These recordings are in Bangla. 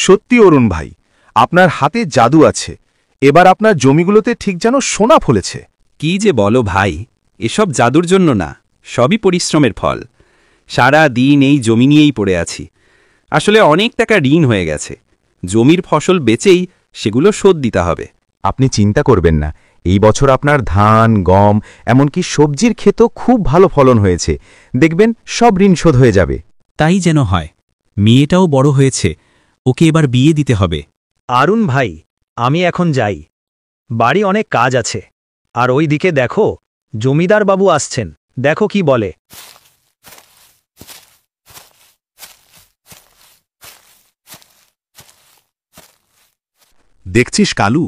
সত্যি অরুণ ভাই, আপনার হাতে জাদু আছে। এবার আপনার জমিগুলোতে ঠিক যেন সোনা ফলেছে। কি যে বলো ভাই, এসব জাদুর জন্য না, সবই পরিশ্রমের ফল। সারা দিন এই জমি নিয়েই পড়ে আছি। আসলে অনেক টাকা ঋণ হয়ে গেছে। জমির ফসল বেচেই সেগুলো শোধ দিতে হবে। আপনি চিন্তা করবেন না, এই বছর আপনার ধান, গম, এমনকি সবজির ক্ষেতও খুব ভালো ফলন হয়েছে। দেখবেন সব ঋণ শোধ হয়ে যাবে। তাই যেন হয়। মেয়েটাও বড় হয়েছে, ওকে এবার বিয়ে দিতে হবে। আরুণ ভাই, আমি এখন যাই। বাড়ি অনেক কাজ আছে। আর ওই দিকে দেখো, জমিদার বাবু আসছেন, দেখো কি বলে। দেখছিস কালু,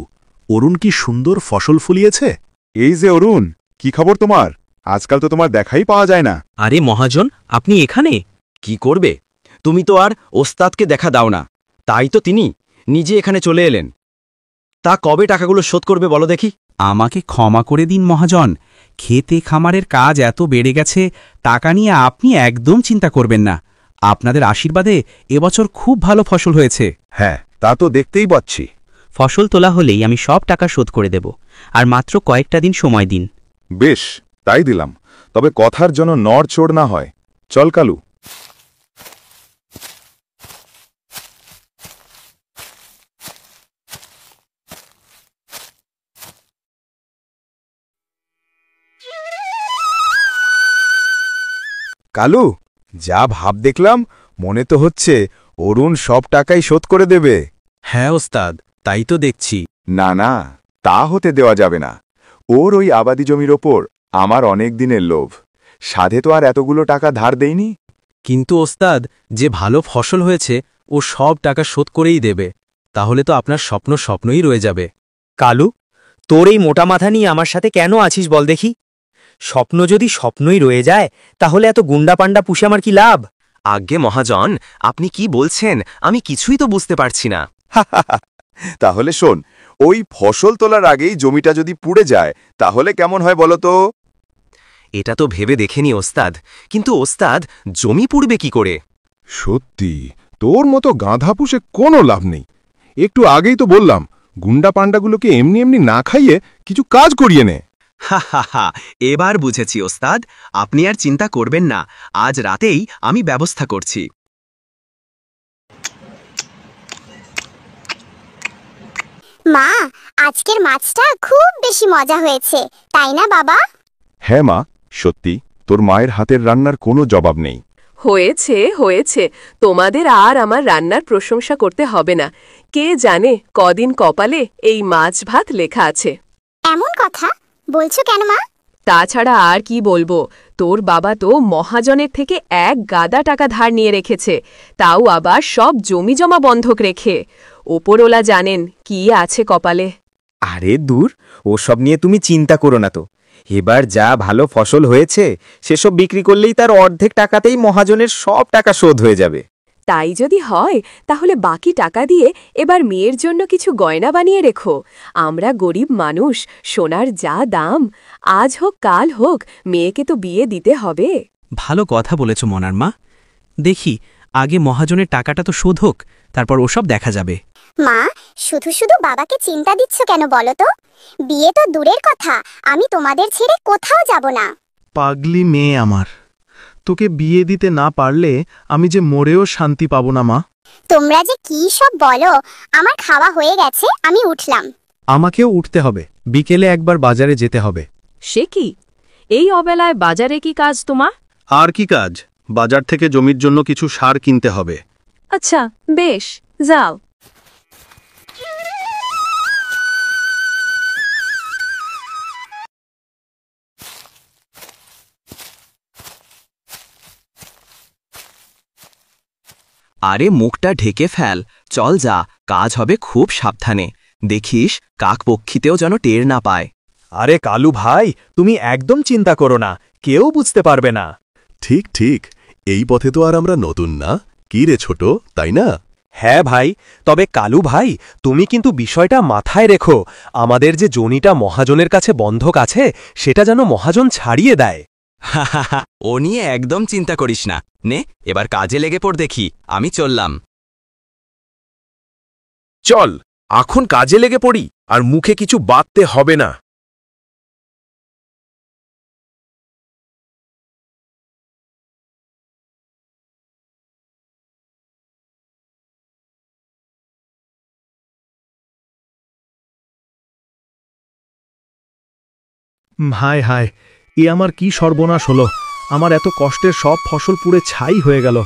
অরুণ কি সুন্দর ফসল ফলিয়েছে। এই যে অরুণ, কি খবর তোমার? আজকাল তো তোমার দেখাই পাওয়া যায় না। আরে মহাজন, আপনি এখানে কি করবে? তুমি তো আর ওস্তাদকে দেখা দাও না, তাই তো তিনি নিজে এখানে চলে এলেন। তা কবে টাকাগুলো শোধ করবে বলো দেখি? আমাকে ক্ষমা করে দিন মহাজন, খেতে খামারের কাজ এত বেড়ে গেছে, টাকা নিয়ে আপনি একদম চিন্তা করবেন না। আপনাদের আশীর্বাদে এবছর খুব ভালো ফসল হয়েছে। হ্যাঁ, তা তো দেখতেই পাচ্ছি। ফসল তোলা হলেই আমি সব টাকা শোধ করে দেব, আর মাত্র কয়েকটা দিন সময় দিন। বেশ, তাই দিলাম, তবে কথার জন্য নড়চড় না হয়। চল কালু। কালু, যা ভাব দেখলাম, মনে তো হচ্ছে অরুণ সব টাকাই শোধ করে দেবে। হ্যাঁ ওস্তাদ, তাই তো দেখছি। না না, তা হতে দেওয়া যাবে না। ওর ওই আবাদি জমির ওপর আমার অনেক দিনের লোভ। সাধে তো আর এতগুলো টাকা ধার দেইনি। কিন্তু ওস্তাদ, যে ভালো ফসল হয়েছে ও সব টাকা শোধ করেই দেবে, তাহলে তো আপনার স্বপ্ন স্বপ্নই রয়ে যাবে। কালু, তোর এই মোটা মাথা নিয়ে আমার সাথে কেন আছিস বল দেখি? স্বপ্ন যদি স্বপ্নই রয়ে যায়, তাহলে এত গুন্ডা পান্ডা পুষে আমার কি লাভ? আজ্ঞে মহাজন, আপনি কি বলছেন আমি কিছুই তো বুঝতে পারছি না। তাহলে শোন, ওই ফসল তোলার আগেই জমিটা যদি পুড়ে যায়, তাহলে কেমন হয় বলো তো? এটা তো ভেবে দেখেনি ওস্তাদ, কিন্তু ওস্তাদ, জমি পুড়বে কি করে? সত্যি, তোর মতো গাধা পুষে কোনো লাভ নেই। একটু আগেই তো বললাম, গুন্ডা পান্ডাগুলোকে এমনি এমনি না খাইয়ে কিছু কাজ করিয়ে নে। হা হা হা, এবার বুঝেছি ওস্তাদ, আপনি আর চিন্তা করবেন না, আজ রাতেই আমি ব্যবস্থা করছি। মা, আজকের মাছটা খুব বেশি মজা হয়েছে, তাই না বাবা? হ্যাঁ মা, সত্যি তোর মায়ের হাতের রান্নার কোনো জবাব নেই। হয়েছে হয়েছে, তোমাদের আর আমার রান্নার প্রশংসা করতে হবে না। কে জানে কদিন কপালে এই মাছ ভাত লেখা আছে। এমন কথা বলছো কেন মা? তাছাড়া আর কি বলবো, তোর বাবা তো মহাজনের থেকে এক গাদা টাকা ধার নিয়ে রেখেছে, তাও আবার সব জমি জমা বন্ধক রেখে। ওপরওয়ালা জানেন কি আছে কপালে। আরে দূর, ওসব নিয়ে তুমি চিন্তা করো না তো। এবার যা ভালো ফসল হয়েছে সেসব বিক্রি করলেই তার অর্ধেক টাকাতেই মহাজনের সব টাকা শোধ হয়ে যাবে। তাই যদি হয়, তাহলে বাকি টাকা দিয়ে এবার মেয়ের জন্য কিছু গয়না বানিয়ে রেখো। আমরা গরিব মানুষ, সোনার যা দাম, আজ হোক কাল হোক মেয়েকে তো বিয়ে দিতে হবে। ভালো কথা বলেছ মনার মা। দেখি, আগে মহাজনের টাকাটা তো শোধ হোক, তারপর ওসব দেখা যাবে। মা, শুধু শুধু বাবাকে চিন্তা দিচ্ছ কেন বলো তো? বিয়ে তো দূরের কথা, আমি তোমাদের ছেড়ে কোথাও যাব না। পাগলি মেয়ে আমার, তোকে বিয়ে দিতে না পারলে আমি যে মরেও শান্তি পাব না মা। তোমরা যে কি সব বলো। আমার খাওয়া হয়ে গেছে, আমি উঠলাম। আমাকেও উঠতে হবে, বিকেলে একবার বাজারে যেতে হবে। সে কি, এই অবেলায় বাজারে কি কাজ তোমার? আর কি কাজ, বাজার থেকে জমির জন্য কিছু সার কিনতে হবে। আচ্ছা বেশ, যাও। আরে মুখটা ঢেকে ফেল, চল যা, কাজ হবে খুব সাবধানে। দেখিস কাক পক্ষীতেও যেন টের না পায়। আরে কালু ভাই, তুমি একদম চিন্তা করো না, কেউ বুঝতে পারবে না। ঠিক ঠিক, এই পথে তো আর আমরা নতুন না। কি রে ছোট, তাই না? হ্যাঁ ভাই, তবে কালু ভাই, তুমি কিন্তু বিষয়টা মাথায় রেখো। আমাদের যে জমিটা মহাজনের কাছে বন্ধক আছে, সেটা যেন মহাজন ছাড়িয়ে দেয়। হা হা হা, ও নিয়ে একদম চিন্তা করিস না। নে, এবার কাজে লেগে পড় দেখি, আমি চললাম। চল এখন কাজে লেগে পড়ি, আর মুখে কিছু বাঁধতে হবে না। হায় হায়, এ আমার কি সর্বনাশ হলো! আমার এত কষ্টের সব ফসল পুড়ে ছাই হয়ে গেল।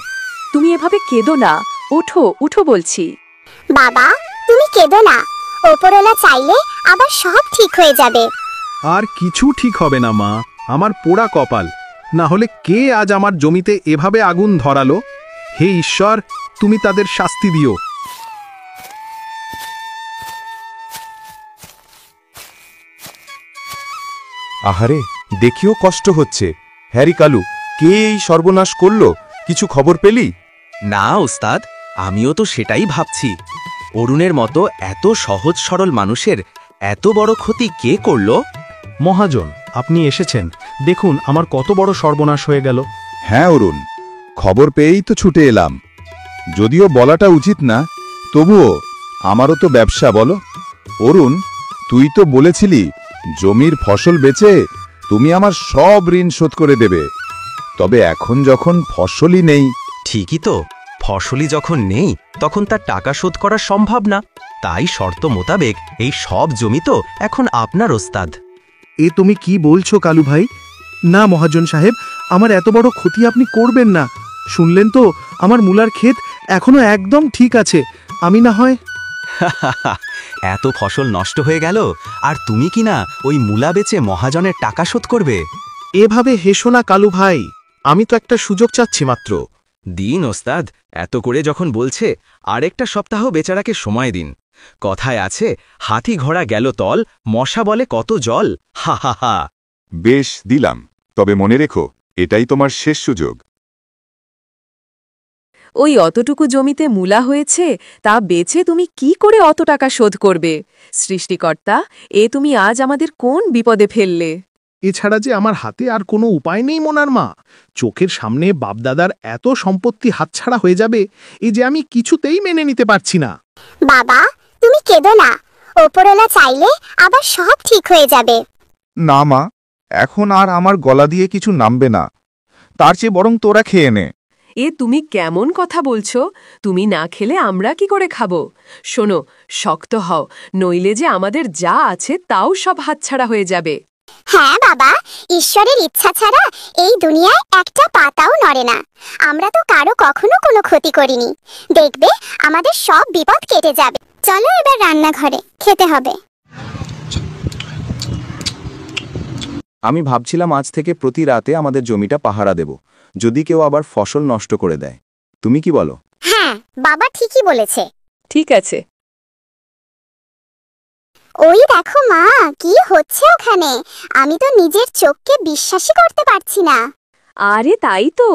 তুমি এভাবে কেঁদো না, ওঠো উঠো বলছি। বাবা, তুমি কেঁদো না। ওপরওয়ালা চাইলে আবার সব ঠিক হয়ে যাবে। আর কিছু ঠিক হবে না মা, আমার পোড়া কপাল। না হলে কে আজ আমার জমিতে এভাবে আগুন ধরালো? হে ঈশ্বর, তুমি তাদের শাস্তি দিও। আহারে, দেখিও কষ্ট হচ্ছে। হ্যারি কালু, কে এই সর্বনাশ করলো? কিছু খবর পেলি? না ওস্তাদ, আমিও তো সেটাই ভাবছি। অরুণের মতো এত সহজ সরল মানুষের এত বড় ক্ষতি কে করলো? মহাজন, আপনি এসেছেন, দেখুন আমার কত বড় সর্বনাশ হয়ে গেল। হ্যাঁ অরুণ, খবর পেয়েই তো ছুটে এলাম। যদিও বলাটা উচিত না, তবুও আমারও তো ব্যবসা, বলো। অরুণ, তুই তো বলেছিলি জমির ফসল বেচে তুমি আমার সব ঋণ শোধ করে দেবে। তবে এখন যখন ফসলই নেই। ঠিকই তো, ফসলই যখন নেই তখন তার টাকা শোধ করা সম্ভব না। তাই শর্ত মোতাবেক এই সব জমি তো এখন আপনার ওস্তাদ। এ তুমি কি বলছো কালু ভাই? না মহাজন সাহেব, আমার এত বড় ক্ষতি আপনি করবেন না। শুনলেন তো, আমার মূলার ক্ষেত এখনো একদম ঠিক আছে। আমি না হয় এত ফসল নষ্ট হয়ে গেল, আর তুমি কি না ওই মূলা বেচে মহাজনের টাকা শোধ করবে? এভাবে হেসো না কালু ভাই, আমি তো একটা সুযোগ চাচ্ছি মাত্র। দিন ওস্তাদ, এত করে যখন বলছে আরেকটা সপ্তাহ বেচারাকে সময় দিন। কথায় আছে, হাতি ঘোড়া গেল তল, মশা বলে কত জল। হা হা হা। বেশ, দিলাম। তবে মনে রেখো, এটাই তোমার শেষ সুযোগ। ওই অতটুকু জমিতে মূলা হয়েছে, তা বেচে তুমি কি করে অত টাকা শোধ করবে? সৃষ্টিকর্তা, এ তুমি আজ আমাদের কোন বিপদে ফেললে? এছাড়া যে আমার হাতে আর কোনো উপায় নেই মোনার মা। চোখের সামনে বাপদাদার এত সম্পত্তি হাতছাড়া হয়ে যাবে, এই যে আমি কিছুতেই মেনে নিতে পারছি না। বাবা, তুমি কেঁদো না। ওপরওয়ালা চাইলে আবার সব ঠিক হয়ে যাবে। না মা, এখন আর আমার গলা দিয়ে কিছু নামবে না। তার চেয়ে বরং তোরা খেয়ে নে। এ তুমি কেমন কথা বলছো? তুমি না খেলে আমরা কি করে খাবো? শোনো, শক্ত হও, নইলে যে আমাদের যা আছে তাও সব হাতছাড়া হয়ে যাবে। হ্যাঁ বাবা, ঈশ্বরের ইচ্ছা ছাড়া এই দুনিয়ায় একটা পাতাও নড়ে না। আমরা তো কারো কখনো কোনো ক্ষতি করিনি। দেখবে আমাদের সব বিপদ কেটে যাবে। চলো এবার রান্নাঘরে, খেতে হবে। আমি ভাবছিলাম আজ থেকে প্রতি রাতে আমাদের জমিটা পাহারা দেব, যদি কেউ আবার ফসল নষ্ট করে দেয়। তুমি কি বলো? হ্যাঁ, বাবা ঠিকই বলেছে। ঠিক আছে। ওই দেখো মা, কি হচ্ছে ওখানে? আমি তো নিজের চোখকে বিশ্বাসই করতে পারছি না। আরে তাই তো,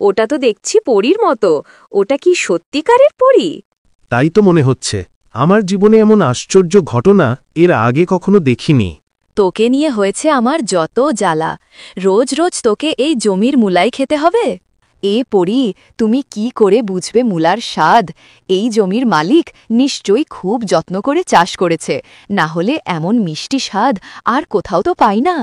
ওটা তো দেখছি পরীর মতো। ওটা কি সত্যিকারের পরী? তাই তো মনে হচ্ছে। আমার জীবনে এমন আশ্চর্য ঘটনা এর আগে কখনো দেখিনি। তোকে নিয়ে হয়েছে আমার যত জ্বালা। রোজ রোজ তোকে এই জমির মূলাই খেতে হবে? এ পরী, তুমি কি করে বুঝবে মূলার স্বাদ? এই জমির মালিক নিশ্চয়ই খুব যত্ন করে চাষ করেছে, না হলে এমন মিষ্টি স্বাদ আর কোথাও তো পাই না।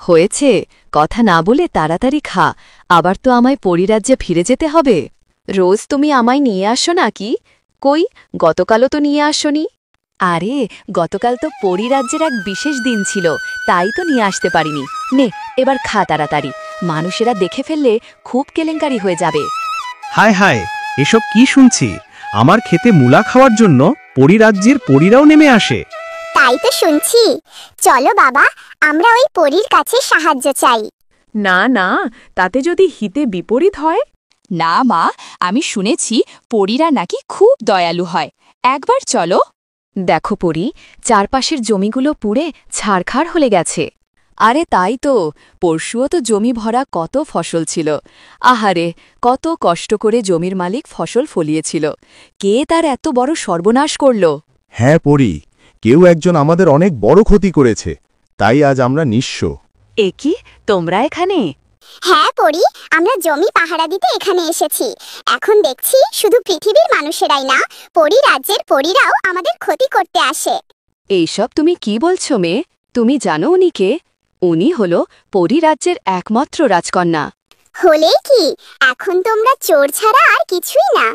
হয়েছে, কথা না বলে তাড়াতাড়ি খা, আবার তো আমায় পরীরাজ্যে ফিরে যেতে হবে। রোজ তুমি আমায় নিয়ে আসো নাকি? কই, গতকালও তো নিয়ে আসোনি। আরে, গতকাল তো পরীরাজ্যের এক বিশেষ দিন ছিল, তাই তো নিয়ে আসতে পারিনি। নে, এবার খা তাড়াতাড়ি, মানুষেরা দেখে ফেললে খুব কেলেঙ্কারি হয়ে যাবে। হায় হায়, এসব কি শুনছি? আমার খেতে মূলা খাওয়ার জন্য পরীরাজ্যের পরীরাও নেমে আসে। তাই তো শুনছি। চলো বাবা, আমরা ওই পরীর কাছে সাহায্য চাই। না না, তাতে যদি হিতে বিপরীত হয়? না মা, আমি শুনেছি পরীরা নাকি খুব দয়ালু হয়। একবার চলো। দেখো পরী, চারপাশের জমিগুলো পুড়ে ছারখার হলে গেছে। আরে তাই তো, পরশুও তো জমি ভরা কত ফসল ছিল। আহারে, কত কষ্ট করে জমির মালিক ফসল ফলিয়েছিল। কে তার এত বড় সর্বনাশ করল? হ্যাঁ পরি, কেউ একজন আমাদের অনেক বড় ক্ষতি করেছে, তাই আজ আমরা নিঃস্ব। এ কি, তোমরা এখানে? হ্যাঁ পরি, আমরা জমি পাহারা দিতে এখানে এসেছি। এখন দেখছি শুধু পৃথিবীর মানুষেরাই না, পরি রাজ্যের পরীরাও আমাদের ক্ষতি করতে আসে। এইসব তুমি কি বলছো মেয়ে? তুমি জানো উনি কে? উনি হলো পরিরাজ্যের একমাত্র রাজকন্যা। হলেই কি, এখন তোমরা চোর ছাড়া আর কিছুই না।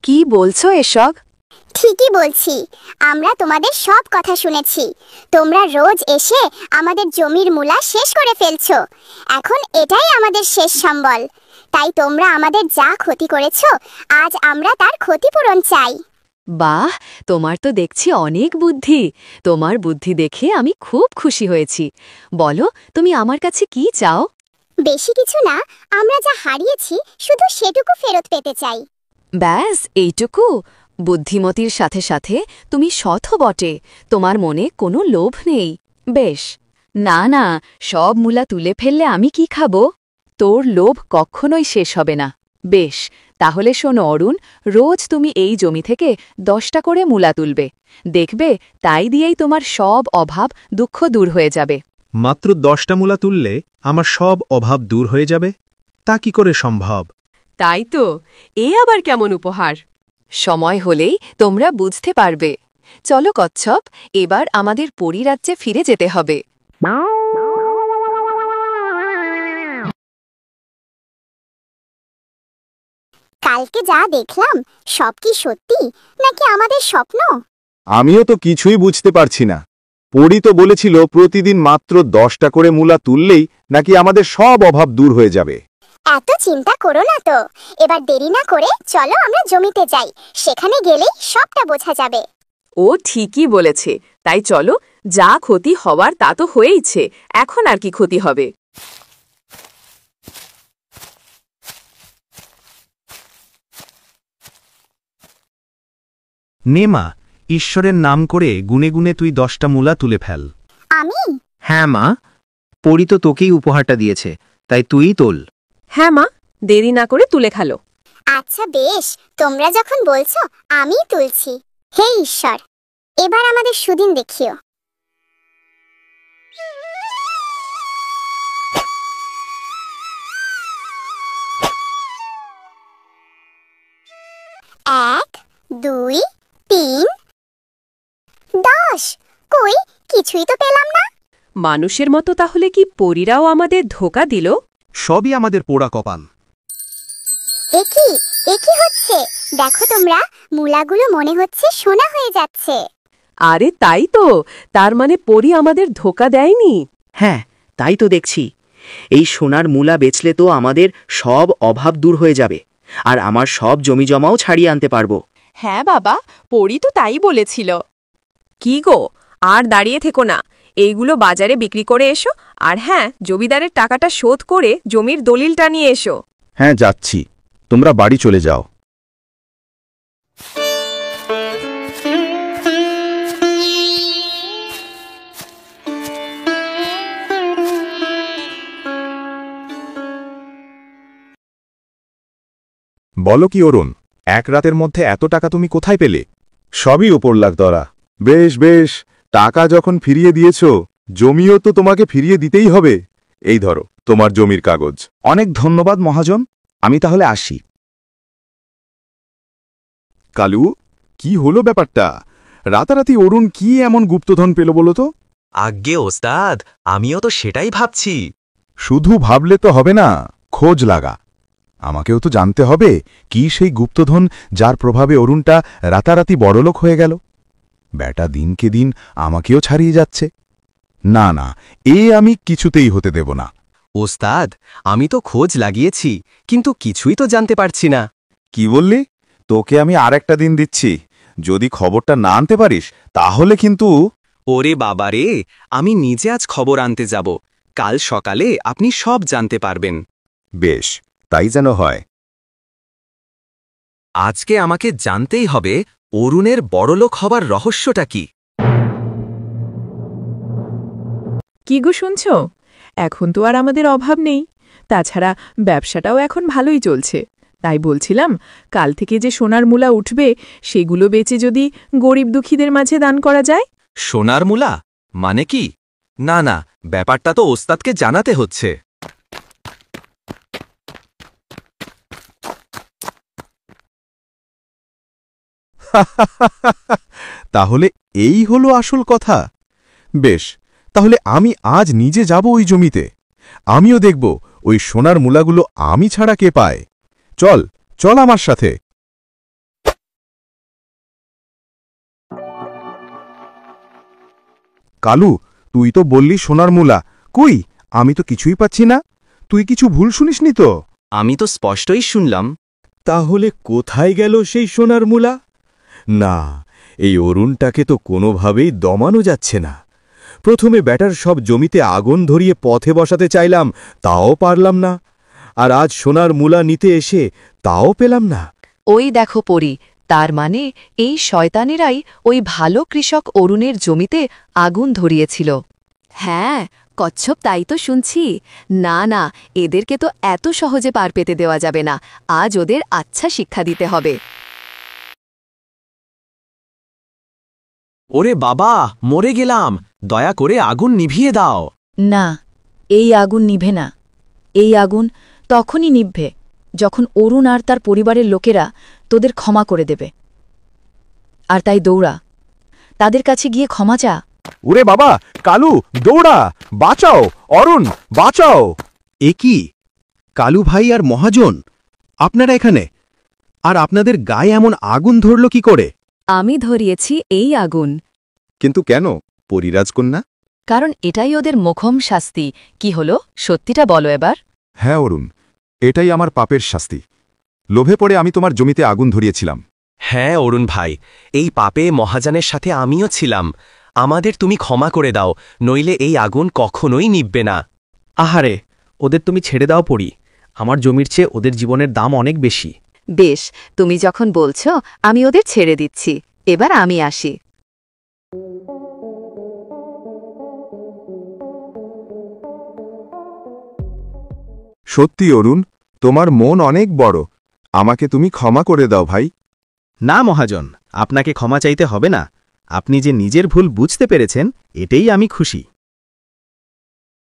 কি বলছো এসব? ঠিকই বলছি, আমরা তোমাদের সব কথা শুনেছি। তোমরা রোজ এসে আমাদের জমির মূলা শেষ করে ফেলছো। এখন এটাই আমাদের শেষ সম্বল। তাই তোমরা আমাদের যা ক্ষতি করেছো, আজ আমরা তার ক্ষতিপূরণ চাই। বাহ, তোমার তো দেখছি অনেক বুদ্ধি। তোমার বুদ্ধি দেখে আমি খুব খুশি হয়েছি। বলো, তুমি আমার কাছে কি চাও? বেশি কিছু না, আমরা যা হারিয়েছি শুধু সেটুকু ফেরত পেতে চাই। ব্যাস এইটুকু? বুদ্ধিমতির সাথে সাথে তুমি সৎও বটে। তোমার মনে কোনো লোভ নেই। বেশ, না না, সব মূলা তুলে ফেললে আমি কি খাবো? তোর লোভ কখনোই শেষ হবে না। বেশ, তাহলে শোনো অরুণ, রোজ তুমি এই জমি থেকে 10টা করে মূলা তুলবে। দেখবে তাই দিয়েই তোমার সব অভাব দুঃখ দূর হয়ে যাবে। মাত্র 10টা মূলা তুললে আমার সব অভাব দূর হয়ে যাবে? তা কি করে সম্ভব? তাই তো, এ আবার কেমন উপহার! সময় হলেই তোমরা বুঝতে পারবে। চলো কচ্ছপ, এবার আমাদের পরিরাজ্যে ফিরে যেতে হবে। কালকে যা দেখলাম, সব কি সত্যি নাকি আমাদের স্বপ্ন? আমিও তো কিছুই বুঝতে পারছি না। পরি তো বলেছিল প্রতিদিন মাত্র 10টা করে মূলা তুললেই নাকি আমাদের সব অভাব দূর হয়ে যাবে। এত চিন্তা করো না তো, এবার দেরি না করে চলো আমরা জমিতে যাই। সেখানে গেলেই সবটা বোঝা যাবে। ও ঠিকই বলেছে। তাই চলো, যা ক্ষতি হওয়ার তা তো হয়েইছে, এখন আর কি ক্ষতি হবে? নে মা, ঈশ্বরের নাম করে গুনে গুনে তুই 10টা মূলা তুলে ফেল। আমি? হ্যাঁ মা, পরি তো তোকেই উপহারটা দিয়েছে, তাই তুইই তোল। হ্যাঁ মা, দেরি না করে তুলে খালো। আচ্ছা বেশ, তোমরা যখন বলছো আমিই তুলছি। হে ঈশ্বর, এবার আমাদের সুদিন দেখিও। এক, 2, 3, 10। কই, কিছুই তো পেলাম না। মানুষের মতো তাহলে কি পরীরাও আমাদের ধোঁকা দিল? সবই আমাদের পোড়া কপাল। একি হচ্ছে? দেখো তোমরা, মূলাগুলো মনে হচ্ছে সোনা হয়ে যাচ্ছে। আরে তাই তো, তার মানে পরী আমাদের ধোঁকা দেয়নি। হ্যাঁ, তাই তো দেখছি। এই সোনার মূলা বেচলে তো আমাদের সব অভাব দূর হয়ে যাবে, আর আমার সব জমিজমাও ছাড়িয়ে আনতে পারবো। হ্যাঁ বাবা, পরি তো তাই বলেছিল। কি গো, আর দাঁড়িয়ে থেকো না, এইগুলো বাজারে বিক্রি করে এসো। আর হ্যাঁ, জমিদারের টাকাটা শোধ করে জমির দলিলটা নিয়ে এসো। হ্যাঁ যাচ্ছি, তোমরা বাড়ি চলে যাও। বলো কি অরুণ, এক রাতের মধ্যে এত টাকা তুমি কোথায় পেলে? সবই উপরলাগ দরা। বেশ বেশ, টাকা যখন ফিরিয়ে দিয়েছ, জমিও তো তোমাকে ফিরিয়ে দিতেই হবে। এই ধরো তোমার জমির কাগজ। অনেক ধন্যবাদ মহাজন, আমি তাহলে আসি। কালু, কি হলো ব্যাপারটা? রাতারাতি অরুণ কি এমন গুপ্তধন পেল বলো তো? আজ্ঞে ওস্তাদ, আমিও তো সেটাই ভাবছি। শুধু ভাবলে তো হবে না, খোঁজ লাগা। আমাকেও তো জানতে হবে কি সেই গুপ্তধন যার প্রভাবে অরুণটা রাতারাতি বড়লোক হয়ে গেল। ব্যাটা দিনকে দিন আমাকেও ছাড়িয়ে যাচ্ছে। না না, আমি কিছুতেই হতে দেব না। ওস্তাদ, আমি তো খোঁজ লাগিয়েছি, কিন্তু কিছুই তো জানতে পারছি না। কি বললি? তোকে আমি আরেকটা দিন দিচ্ছি, যদি খবরটা না আনতে পারিস তাহলে কিন্তু। ওরে বাবারে, আমি নিজে আজ খবর আনতে যাব। কাল সকালে আপনি সব জানতে পারবেন। বেশ, তাই যেন হয়। আজকে আমাকে জানতেই হবে অরুণের বড়লোক হবার রহস্যটা কি। কি গো শুনছ? এখন তো আর আমাদের অভাব নেই, তাছাড়া ব্যবসাটাও এখন ভালোই চলছে। তাই বলছিলাম, কাল থেকে যে সোনার মূলা উঠবে সেগুলো বেচে যদি গরিব দুঃখীদের মাঝে দান করা যায়। সোনার মূলা মানে কি? না না, ব্যাপারটা তো ওস্তাদকে জানাতে হচ্ছে। তাহলে এই হলো আসল কথা। বেশ, তাহলে আমি আজ নিজে যাব ওই জমিতে। আমিও দেখব ওই সোনার মূলাগুলো আমি ছাড়া কে পায়। চল চল আমার সাথে। কালু, তুই তো বললি সোনার মূলা, কই? আমি তো কিছুই পাচ্ছি না। তুই কিছু ভুল শুনিসনি তো? আমি তো স্পষ্টই শুনলাম। তাহলে কোথায় গেল সেই সোনার মূলা? না, এই অরুণটাকে তো কোনোভাবেই দমানো যাচ্ছে না। প্রথমে ব্যাটার সব জমিতে আগুন ধরিয়ে পথে বসাতে চাইলাম, তাও পারলাম না। আর আজ সোনার মূলা নিতে এসে তাও পেলাম না। ওই দেখো পরি, তার মানে এই শয়তানেরাই ওই ভালো কৃষক অরুণের জমিতে আগুন ধরিয়েছিল। হ্যাঁ, কচ্ছপ তাই তো শুনছি। না না, এদেরকে তো এত সহজে পার পেতে দেওয়া যাবে না। আজ ওদের আচ্ছা শিক্ষা দিতে হবে। ওরে বাবা, মরে গেলাম, দয়া করে আগুন নিভিয়ে দাও। না, এই আগুন নিভে না। এই আগুন তখনই নিভবে যখন অরুণ আর তার পরিবারের লোকেরা তোদের ক্ষমা করে দেবে। আর তাই দৌড়া, তাদের কাছে গিয়ে ক্ষমা চা। ওরে বাবা, কালু দৌড়া, বাঁচাও, অরুণ বাঁচাও। এ কি? কালু ভাই আর মহাজন, আপনারা এখানে? আর আপনাদের গায়ে এমন আগুন ধরল কি করে? আমি ধরিয়েছি এই আগুন। কিন্তু কেন, পরিরাজকন্যা? কারণ এটাই ওদের মোক্ষম শাস্তি। কি হলো, সত্যিটা বলো এবার। হ্যাঁ অরুণ, এটাই আমার পাপের শাস্তি। লোভে পড়ে আমি তোমার জমিতে আগুন ধরিয়েছিলাম। হ্যাঁ অরুণ ভাই, এই পাপে মহাজানের সাথে আমিও ছিলাম। আমাদের তুমি ক্ষমা করে দাও, নইলে এই আগুন কখনোই নিববে না। আহারে, ওদের তুমি ছেড়ে দাও পড়ি। আমার জমির চেয়ে ওদের জীবনের দাম অনেক বেশি। বেশ, তুমি যখন বলছো আমি ওদের ছেড়ে দিচ্ছি। এবার আমি আসি। সত্যি অরুণ, তোমার মন অনেক বড়। আমাকে তুমি ক্ষমা করে দাও ভাই। না মহাজন, আপনাকে ক্ষমা চাইতে হবে না। আপনি যে নিজের ভুল বুঝতে পেরেছেন, এটাই আমি খুশি।